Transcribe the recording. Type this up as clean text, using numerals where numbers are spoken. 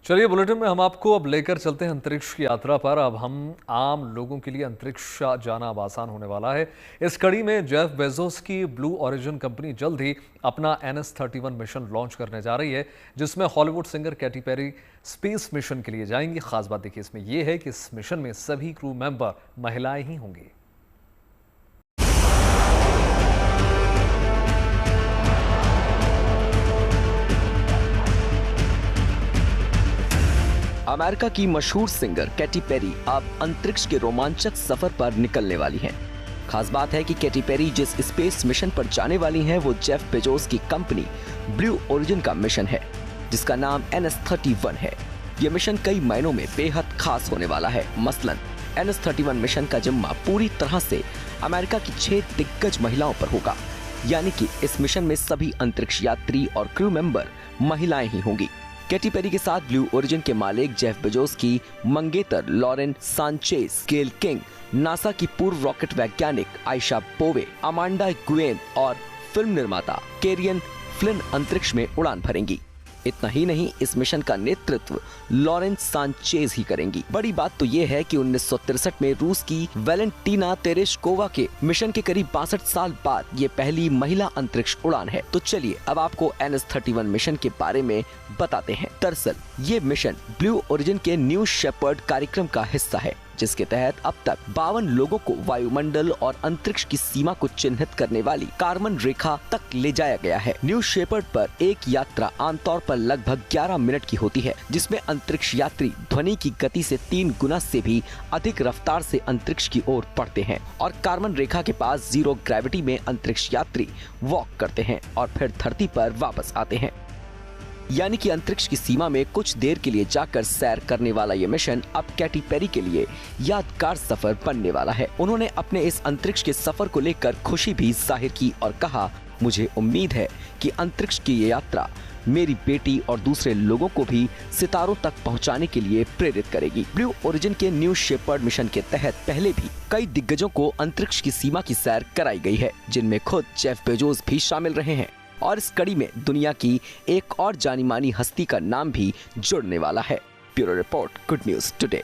चलिए बुलेटिन में हम आपको अब लेकर चलते हैं अंतरिक्ष की यात्रा पर। अब हम आम लोगों के लिए अंतरिक्ष जाना अब आसान होने वाला है। इस कड़ी में जेफ बेजोस की ब्लू ओरिजिन कंपनी जल्द ही अपना NS-31 मिशन लॉन्च करने जा रही है, जिसमें Hollywood singer Katy Perry space mission के लिए जाएंगी। खास बात देखिए इसमें यह है कि इस मिशन में सभी क्रू मेंबर महिलाएं ही होंगी। अमेरिका की मशहूर सिंगर कैटी पेरी अब अंतरिक्ष के रोमांचक सफर पर निकलने वाली हैं। खास बात है कि कैटी पेरी जिस स्पेस मिशन पर जाने वाली हैं वो जेफ बेजोस की कंपनी ब्लू ओरिजिन का मिशन है, जिसका नाम NS-31 है। ये मिशन कई मायनों में बेहद खास होने वाला है। मसलन NS-31 मिशन का जिम्मा पूरी तरह से अमेरिका की 6 दिग्गज महिलाओं पर होगा, यानी कि इस मिशन में सभी अंतरिक्ष यात्री और क्रू मेंबर महिलाएं ही होंगी। कैटी पेरी के साथ ब्लू ओरिजिन के मालिक जेफ बेजोस की मंगेतर लॉरेन सांचेज, गेल किंग, नासा की पूर्व रॉकेट वैज्ञानिक आयशा पोवे, अमांडा गुएन और फिल्म निर्माता कैरियन फ्लिन अंतरिक्ष में उड़ान भरेंगी। इतना ही नहीं, इस मिशन का नेतृत्व लॉरेन सांचेज ही करेंगी। बड़ी बात तो ये है कि 1963 में रूस की वैलेंटीना तेरेशकोवा के मिशन के करीब 62 साल बाद ये पहली महिला अंतरिक्ष उड़ान है। तो चलिए अब आपको NS-31 मिशन के बारे में बताते हैं। दरअसल ये मिशन ब्लू ओरिजिन के न्यू शेपर्ड कार्यक्रम का हिस्सा है, जिसके तहत अब तक 52 लोगों को वायुमंडल और अंतरिक्ष की सीमा को चिन्हित करने वाली कार्बन रेखा तक ले जाया गया है। न्यू शेपर्ड पर एक यात्रा आमतौर पर लगभग 11 मिनट की होती है, जिसमें अंतरिक्ष यात्री ध्वनि की गति से 3 गुना से भी अधिक रफ्तार से अंतरिक्ष की ओर बढ़ते हैं और कार्बन रेखा के पास जीरो ग्रेविटी में अंतरिक्ष यात्री वॉक करते हैं और फिर धरती पर वापस आते हैं। यानी कि अंतरिक्ष की सीमा में कुछ देर के लिए जाकर सैर करने वाला ये मिशन अब कैटी पेरी के लिए यादगार सफर बनने वाला है। उन्होंने अपने इस अंतरिक्ष के सफर को लेकर खुशी भी जाहिर की और कहा, मुझे उम्मीद है कि अंतरिक्ष की ये यात्रा मेरी बेटी और दूसरे लोगों को भी सितारों तक पहुंचाने के लिए प्रेरित करेगी। ब्लू ओरिजिन के न्यू शेपर्ड मिशन के तहत पहले भी कई दिग्गजों को अंतरिक्ष की सीमा की सैर कराई गई है, जिनमें खुद जेफ बेजोस भी शामिल रहे हैं। और इस कड़ी में दुनिया की एक और जानी मानी हस्ती का नाम भी जुड़ने वाला है। Bureau report, good news today.